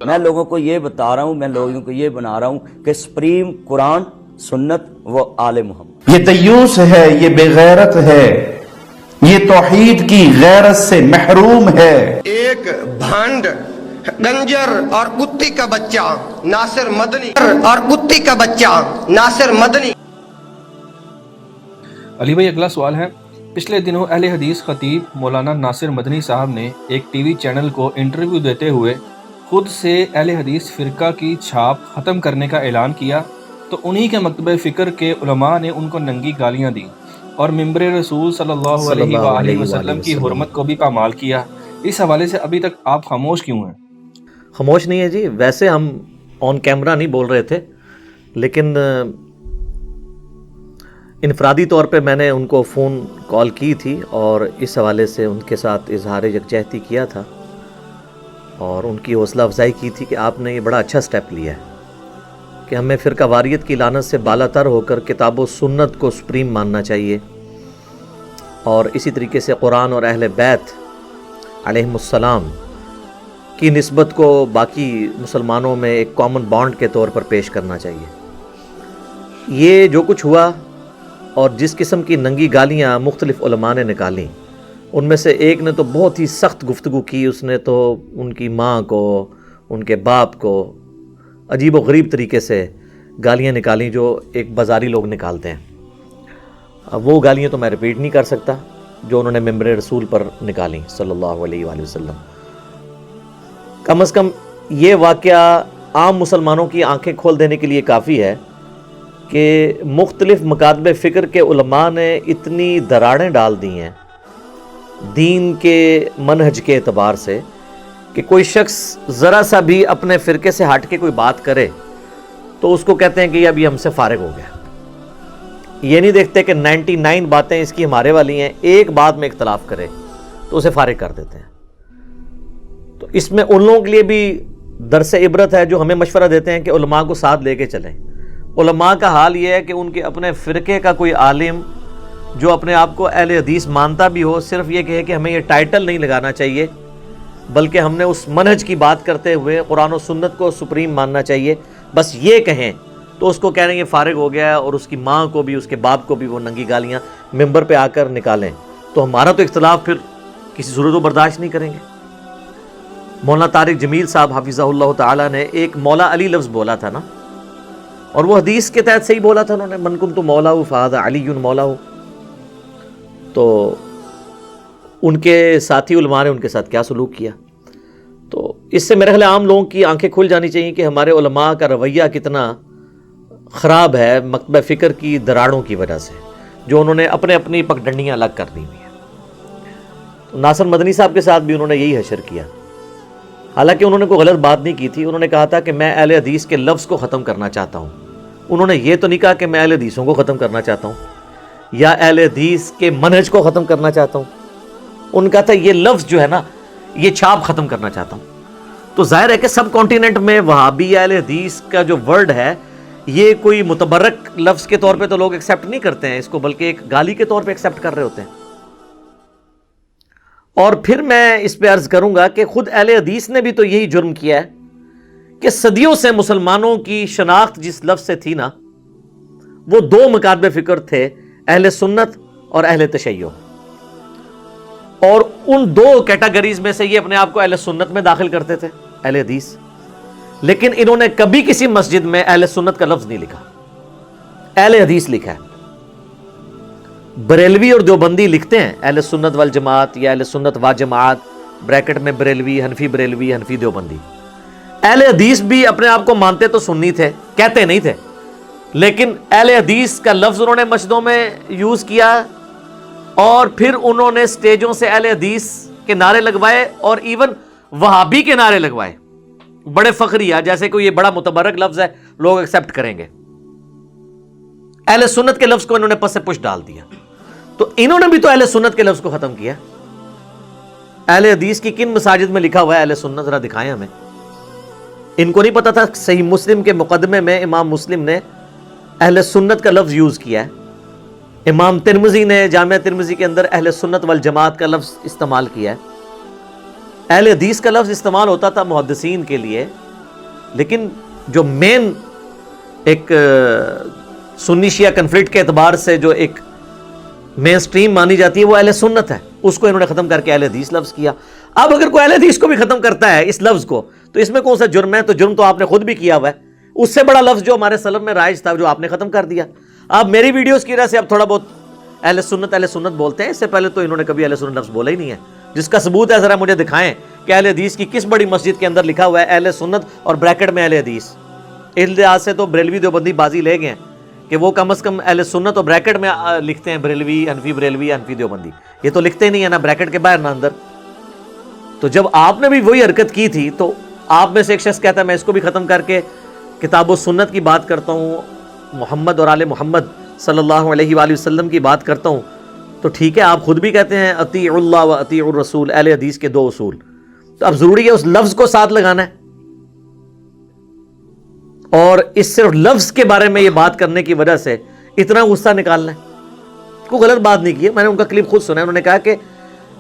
میں لوگوں کو یہ بتا رہا ہوں، میں لوگوں کو یہ بنا رہا ہوں کہ سپریم قرآن، سنت و آل محمد۔ یہ دیوس ہے، یہ بے غیرت ہے، یہ توحید کی غیرت سے محروم ہے۔ ایک بھانڈ، گنجر اور کتی کا بچہ ناصر مدنی علی بھائی، اگلا سوال ہے، پچھلے دنوں اہل حدیث خطیب مولانا ناصر مدنی صاحب نے ایک ٹی وی چینل کو انٹرویو دیتے ہوئے خود سے اہل حدیث فرقہ کی چھاپ ختم کرنے کا اعلان کیا، تو انہی کے مکتبہ فکر کے علماء نے ان کو ننگی گالیاں دیں اور ممبر رسول صلی اللہ علیہ وآلہ وسلم کی حرمت کو بھی پامال کیا۔ اس حوالے سے ابھی تک آپ خاموش کیوں ہیں؟ خاموش نہیں ہے جی، ویسے ہم آن کیمرہ نہیں بول رہے تھے، لیکن انفرادی طور پہ میں نے ان کو فون کال کی تھی اور اس حوالے سے ان کے ساتھ اظہار یکجہتی کیا تھا اور ان کی حوصلہ افزائی کی تھی کہ آپ نے یہ بڑا اچھا سٹیپ لیا ہے کہ ہمیں فرقہ واریت کی لعنت سے بالا تر ہو کر کتاب و سنت کو سپریم ماننا چاہیے، اور اسی طریقے سے قرآن اور اہل بیت علیہم السلام کی نسبت کو باقی مسلمانوں میں ایک کامن بانڈ کے طور پر پیش کرنا چاہیے۔ یہ جو کچھ ہوا اور جس قسم کی ننگی گالیاں مختلف علماء نے نکالیں، ان میں سے ایک نے تو بہت ہی سخت گفتگو کی، اس نے تو ان کی ماں کو، ان کے باپ کو عجیب و غریب طریقے سے گالیاں نکالیں جو ایک بازاری لوگ نکالتے ہیں۔ اب وہ گالیاں تو میں ریپیٹ نہیں کر سکتا جو انہوں نے ممبر رسول پر نکالیں صلی اللہ علیہ وآلہ وسلم۔ کم از کم یہ واقعہ عام مسلمانوں کی آنکھیں کھول دینے کے لیے کافی ہے کہ مختلف مکاتب فکر کے علماء نے اتنی دراڑیں ڈال دی ہیں دین کے منہج کے اعتبار سے کہ کوئی شخص ذرا سا بھی اپنے فرقے سے ہٹ کے کوئی بات کرے تو اس کو کہتے ہیں کہ اب یہ ہم سے فارغ ہو گیا۔ یہ نہیں دیکھتے کہ 99 باتیں اس کی ہمارے والی ہیں، ایک بات میں اختلاف کرے تو اسے فارغ کر دیتے ہیں۔ تو اس میں ان لوگوں کے لیے بھی درس عبرت ہے جو ہمیں مشورہ دیتے ہیں کہ علماء کو ساتھ لے کے چلیں۔ علماء کا حال یہ ہے کہ ان کے اپنے فرقے کا کوئی عالم جو اپنے آپ کو اہل حدیث مانتا بھی ہو، صرف یہ کہے کہ ہمیں یہ ٹائٹل نہیں لگانا چاہیے، بلکہ ہم نے اس منہج کی بات کرتے ہوئے قرآن و سنت کو سپریم ماننا چاہیے، بس یہ کہیں تو اس کو کہہ رہے ہیں یہ فارغ ہو گیا، اور اس کی ماں کو بھی، اس کے باپ کو بھی وہ ننگی گالیاں ممبر پہ آ کر نکالیں، تو ہمارا تو اختلاف پھر کسی صورت و برداشت نہیں کریں گے۔ مولانا طارق جمیل صاحب حفظہ اللہ تعالیٰ نے ایک مولا علی لفظ بولا تھا نا، اور وہ حدیث کے تحت صحیح بولا تھا، انہوں نے من کنت مولاہ فہذا علی مولاہ۔ تو ان کے ساتھی علماء نے ان کے ساتھ کیا سلوک کیا، تو اس سے میرے خیال عام لوگوں کی آنکھیں کھل جانی چاہیے کہ ہمارے علماء کا رویہ کتنا خراب ہے مکتبہ فکر کی دراڑوں کی وجہ سے، جو انہوں نے اپنے اپنی پگڈنڈیاں الگ کر دی ہوئی ہیں۔ تو ناصر مدنی صاحب کے ساتھ بھی انہوں نے یہی حشر کیا، حالانکہ انہوں نے کوئی غلط بات نہیں کی تھی، انہوں نے کہا تھا کہ میں اہل حدیث کے لفظ کو ختم کرنا چاہتا ہوں۔ انہوں نے یہ تو نہیں کہا کہ میں اہل حدیثوں کو ختم کرنا چاہتا ہوں یا اہل حدیث کے منہج کو ختم کرنا چاہتا ہوں، ان کا تھا یہ لفظ جو ہے نا یہ چھاپ ختم کرنا چاہتا ہوں۔ تو ظاہر ہے کہ سب کانٹیننٹ میں وہابی اہل حدیث کا جو ورڈ ہے یہ کوئی متبرک لفظ کے طور پہ تو لوگ ایکسیپٹ نہیں کرتے ہیں اس کو، بلکہ ایک گالی کے طور پہ ایکسیپٹ کر رہے ہوتے ہیں۔ اور پھر میں اس پہ عرض کروں گا کہ خود اہل حدیث نے بھی تو یہی جرم کیا ہے کہ صدیوں سے مسلمانوں کی شناخت جس لفظ سے تھی نا، وہ دو مکاتب فکر تھے، اہل سنت اور اہل تشیع، اور ان دو کیٹیگریز میں سے یہ اپنے آپ کو اہل سنت میں داخل کرتے تھے اہل حدیث، لیکن انہوں نے کبھی کسی مسجد میں اہل سنت کا لفظ نہیں لکھا، اہل حدیث لکھا ہے۔ بریلوی اور دیوبندی لکھتے ہیں اہل سنت والجماعت یا اہل سنت و جماعت، بریکٹ میں بریلوی، حنفی دیوبندی۔ اہل حدیث بھی اپنے آپ کو مانتے تو سنی تھے، کہتے نہیں تھے، لیکن اہل حدیث کا لفظ انہوں نے مسجدوں میں یوز کیا، اور پھر انہوں نے سٹیجوں سے اہل حدیث کے نعرے لگوائے اور ایون وہابی کے نعرے لگوائے، بڑے فخریہ، جیسے کوئی یہ بڑا متبرک لفظ ہے لوگ ایکسیپٹ کریں گے۔ اہل سنت کے لفظ کو انہوں نے پس سے پش ڈال دیا، تو انہوں نے بھی تو اہل سنت کے لفظ کو ختم کیا۔ اہل حدیث کی کن مساجد میں لکھا ہوا ہے اہل سنت؟ ذرا دکھائیں ہمیں۔ ان کو نہیں پتا تھا صحیح مسلم کے مقدمے میں امام مسلم نے اہل سنت کا لفظ یوز کیا ہے، امام ترمذی نے جامعہ ترمذی کے اندر اہل سنت والجماعت کا لفظ استعمال کیا ہے۔ اہل حدیث کا لفظ استعمال ہوتا تھا محدثین کے لیے، لیکن جو مین ایک سنی شیعہ کنفلکٹ کے اعتبار سے جو ایک مین سٹریم مانی جاتی ہے وہ اہل سنت ہے، اس کو انہوں نے ختم کر کے اہل حدیث لفظ کیا۔ اب اگر کوئی اہل حدیث کو بھی ختم کرتا ہے اس لفظ کو تو اس میں کون سا جرم ہے؟ تو جرم تو آپ نے خود بھی کیا ہوا ہے، اس سے بڑا لفظ جو ہمارے سلف میں رائج تھا جو آپ نے ختم کر دیا۔ آپ میری ویڈیوز کی وجہ سے اب تھوڑا بہت اہل سنت بولتے ہیں، اس سے پہلے تو انہوں نے کبھی اہل سنت لفظ بولا ہی نہیں ہے۔ جس کا ثبوت ہے ذرا مجھے دکھائیں کہ اہل حدیث کی کس بڑی مسجد کے اندر لکھا ہوا ہے اہل سنت اور بریکٹ میں اہل حدیث۔ اس لحاظ سے تو بریلوی دیوبندی بازی لے گئے ہیں کہ وہ کم از کم اہل سنت اور بریکٹ میں لکھتے ہیں بریلوی انفی دیوبندی، یہ تو لکھتے نہیں ہے نا بریکٹ کے باہر نہ اندر۔ تو جب آپ نے بھی وہی حرکت کی تھی تو آپ میں سے ایک شخص کہتا ہے میں اس کو بھی ختم کر کے کتاب و سنت کی بات کرتا ہوں، محمد اور آل محمد صلی اللہ علیہ وآلہ وسلم کی بات کرتا ہوں، تو ٹھیک ہے آپ خود بھی کہتے ہیں اطیع اللہ و اطیع الرسول، اہل حدیث کے 2 اصول، تو اب ضروری ہے اس لفظ کو ساتھ لگانا ہے، اور اس صرف لفظ کے بارے میں یہ بات کرنے کی وجہ سے اتنا غصہ نکالنا ہے۔ کوئی غلط بات نہیں کی ہے، میں نے ان کا کلپ خود سنا ہے، انہوں نے کہا کہ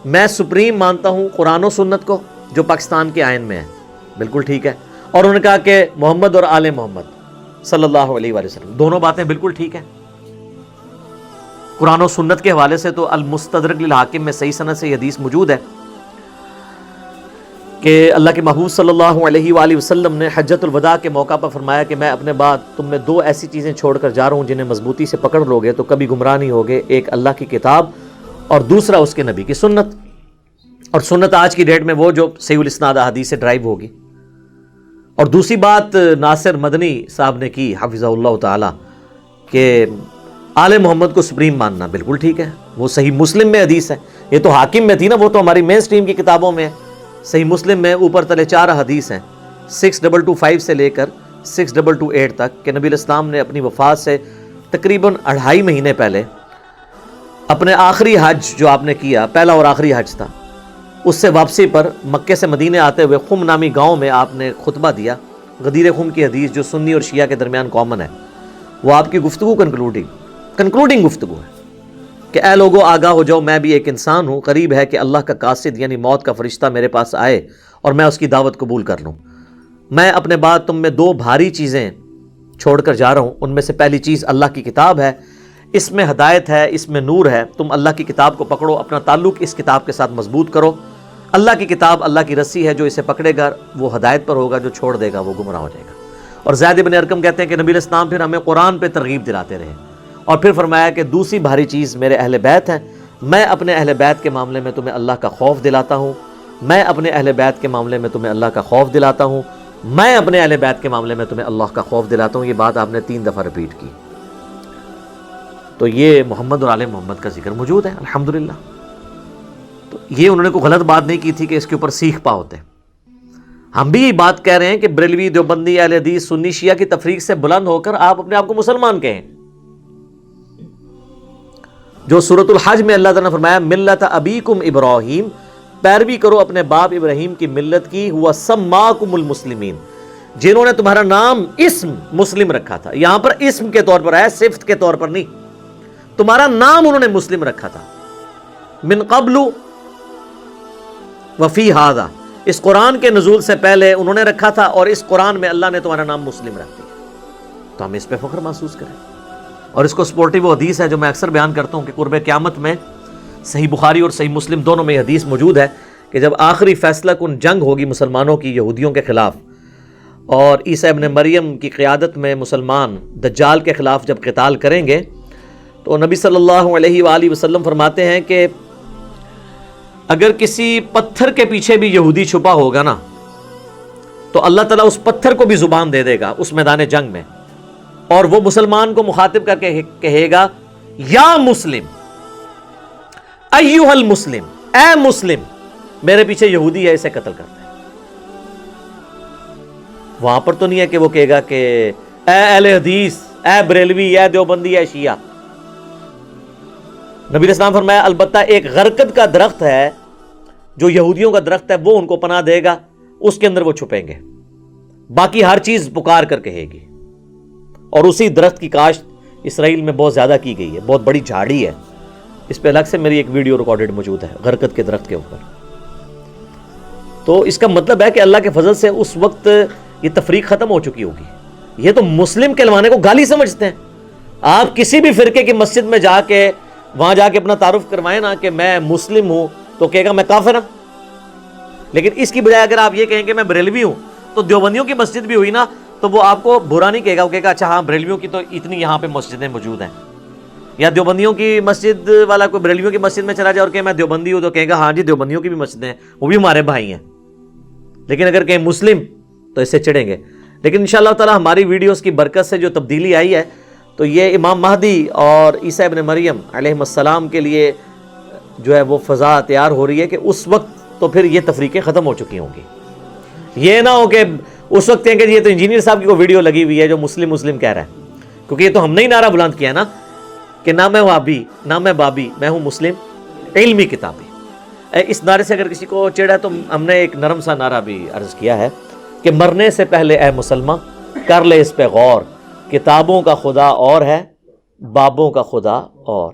میں سپریم مانتا ہوں قرآن و سنت کو جو پاکستان کے آئین میں ہے، بالکل ٹھیک ہے، اور انہوں نے کہا کہ محمد اور آل محمد صلی اللہ علیہ وآلہ وسلم، دونوں باتیں بالکل ٹھیک ہیں۔ قرآن و سنت کے حوالے سے تو المستدرک للحاکم میں صحیح سند سے یہ حدیث موجود ہے کہ اللہ کے محبوب صلی اللہ علیہ وآلہ وسلم نے حجۃ الوداع کے موقع پر فرمایا کہ میں اپنے بعد تم میں 2 ایسی چیزیں چھوڑ کر جا رہا ہوں جنہیں مضبوطی سے پکڑ لوگے تو کبھی گمراہ نہیں ہوگے، ایک اللہ کی کتاب اور دوسرا اس کے نبی کی سنت، اور سنت آج کی ڈیٹ میں وہ جو صحیح الاسناد احادیث سے ڈرائیو ہوگی۔ اور دوسری بات ناصر مدنی صاحب نے کی حفظہ اللہ تعالی کہ آل محمد کو سپریم ماننا، بالکل ٹھیک ہے، وہ صحیح مسلم میں حدیث ہے، یہ تو حاکم میں تھی نا، وہ تو ہماری مین سٹریم کی کتابوں میں ہے۔ صحیح مسلم میں اوپر تلے 4 حدیث ہیں 6225 سے لے کر 6228 تک کہ نبی الاسلام نے اپنی وفات سے تقریباً 2.5 مہینے پہلے اپنے آخری حج جو آپ نے کیا، پہلا اور آخری حج تھا، اس سے واپسی پر مکے سے مدینے آتے ہوئے خم نامی گاؤں میں آپ نے خطبہ دیا۔ غدیر خم کی حدیث جو سنی اور شیعہ کے درمیان کامن ہے، وہ آپ کی گفتگو کنکلوڈنگ گفتگو ہے کہ اے لوگو آگاہ ہو جاؤ، میں بھی ایک انسان ہوں، قریب ہے کہ اللہ کا قاصد یعنی موت کا فرشتہ میرے پاس آئے اور میں اس کی دعوت قبول کر لوں۔ میں اپنے بعد تم میں 2 بھاری چیزیں چھوڑ کر جا رہا ہوں، ان میں سے پہلی چیز اللہ کی کتاب ہے، اس میں ہدایت ہے، اس میں نور ہے، تم اللہ کی کتاب کو پکڑو، اپنا تعلق اس کتاب کے ساتھ مضبوط کرو۔ اللہ کی کتاب اللہ کی رسی ہے، جو اسے پکڑے گا وہ ہدایت پر ہوگا، جو چھوڑ دے گا وہ گمراہ ہو جائے گا۔ اور زید بن ارقم کہتے ہیں کہ نبی الاسلام پھر ہمیں قرآن پہ ترغیب دلاتے رہے، اور پھر فرمایا کہ دوسری بھاری چیز میرے اہل بیت ہیں، میں اپنے اہل بیت کے معاملے میں تمہیں اللہ کا خوف دلاتا ہوں، میں اپنے اہل بیت کے معاملے میں تمہیں اللہ کا خوف دلاتا ہوں، میں اپنے اہل بیت کے معاملے میں تمہیں اللہ کا خوف دلاتا ہوں۔ یہ بات آپ نے 3 دفعہ ریپیٹ کی، تو یہ محمد اور آل محمد کا ذکر موجود ہے الحمدللہ۔ تو یہ انہوں نے کوئی غلط بات نہیں کی تھی کہ اس کے اوپر سیکھ پا ہوتے۔ ہم بھی یہ بات کہہ رہے ہیں کہ بریلوی دیوبندی اہل حدیث سنی شیعہ کی تفریق سے بلند ہو کر آپ اپنے آپ کو مسلمان کہیں، جو سورۃ الحج میں اللہ تعالیٰ نے فرمایا ملت ابیکم ابراہیم، پیروی کرو اپنے باپ ابراہیم کی ملت کی، ہوا سماکم المسلمین، جنہوں نے تمہارا نام اسم مسلم رکھا تھا۔ یہاں پر اسم کے طور پر ہے، صفت کے طور پر نہیں، تمہارا نام انہوں نے مسلم رکھا تھا۔ من قبل وفی ھذا، اس قرآن کے نزول سے پہلے انہوں نے رکھا تھا، اور اس قرآن میں اللہ نے تمہارا نام مسلم رکھ دیا، تو ہم اس پہ فخر محسوس کریں۔ اور اس کو سپورٹیو حدیث ہے جو میں اکثر بیان کرتا ہوں کہ قرب قیامت میں صحیح بخاری اور صحیح مسلم دونوں میں حدیث موجود ہے کہ جب آخری فیصلہ کن جنگ ہوگی مسلمانوں کی یہودیوں کے خلاف، اور عیسیٰ ابن مریم کی قیادت میں مسلمان دجال کے خلاف جب قتال کریں گے، تو نبی صلی اللہ علیہ وآلہ وسلم فرماتے ہیں کہ اگر کسی پتھر کے پیچھے بھی یہودی چھپا ہوگا نا، تو اللہ تعالیٰ اس پتھر کو بھی زبان دے دے گا اس میدان جنگ میں، اور وہ مسلمان کو مخاطب کر کے کہے گا یا مسلم، ایھا المسلم، اے مسلم، میرے پیچھے یہودی ہے، اسے قتل کرتے ہیں۔ وہاں پر تو نہیں ہے کہ وہ کہے گا کہ اے اہل حدیث، اے بریلوی، اے دیوبندی، اے شیعہ۔ نبی علیہ السلام فرمایا البتہ ایک غرقد کا درخت ہے جو یہودیوں کا درخت ہے، وہ ان کو پناہ دے گا، اس کے اندر وہ چھپیں گے، باقی ہر چیز پکار کر کہے گی۔ اور اسی درخت کی کاشت اسرائیل میں بہت زیادہ کی گئی ہے، بہت بڑی جھاڑی ہے، اس پہ الگ سے میری ایک ویڈیو ریکارڈڈ موجود ہے غرقد کے درخت کے اوپر۔ تو اس کا مطلب ہے کہ اللہ کے فضل سے اس وقت یہ تفریق ختم ہو چکی ہوگی. یہ تو مسلم کہلوانے کو گالی سمجھتے ہیں. آپ کسی بھی فرقے کی مسجد میں جا کے وہاں جا کے اپنا تعارف کروائیں نا کہ میں مسلم ہوں تو کہے گا میں کافر ہوں. لیکن اس کی بجائے اگر آپ یہ کہیں کہ میں بریلوی ہوں تو دیوبندیوں کی مسجد بھی ہوئی نا تو وہ آپ کو برا نہیں کہے گا, وہ کہے گا اچھا ہاں بریلویوں کی تو اتنی یہاں پہ مسجدیں موجود ہیں. یا دیوبندیوں کی مسجد والا کوئی بریلویوں کی مسجد میں چلا جائے اور کہ میں دیوبندی ہوں تو کہے گا ہاں جی دیوبندیوں کی بھی مسجدیں ہیں, وہ بھی ہمارے بھائی ہیں. لیکن اگر کہیں مسلم تو اس سے چڑھیں گے. لیکن انشاءاللہ تعالی ہماری ویڈیوز کی برکت سے جو تبدیلی آئی ہے تو یہ امام مہدی اور عیسیٰ ابن مریم علیہ السلام کے لیے جو ہے وہ فضا تیار ہو رہی ہے کہ اس وقت تو پھر یہ تفریقیں ختم ہو چکی ہوں گی. یہ نہ ہو کہ اس وقت کہیں کہ یہ تو انجینئر صاحب کی کوئی ویڈیو لگی ہوئی ہے جو مسلم مسلم کہہ رہا ہے, کیونکہ یہ تو ہم نے ہی نعرہ بلند کیا ہے نا کہ نہ میں وہابی نہ میں بابی, میں ہوں مسلم علمی کتابی. اس نعرے سے اگر کسی کو چڑھا ہے تو ہم نے ایک نرم سا نعرہ بھی عرض کیا ہے کہ مرنے سے پہلے اے مسلمان کر لے اس پہ غور, کتابوں کا خدا اور ہے بابوں کا خدا اور.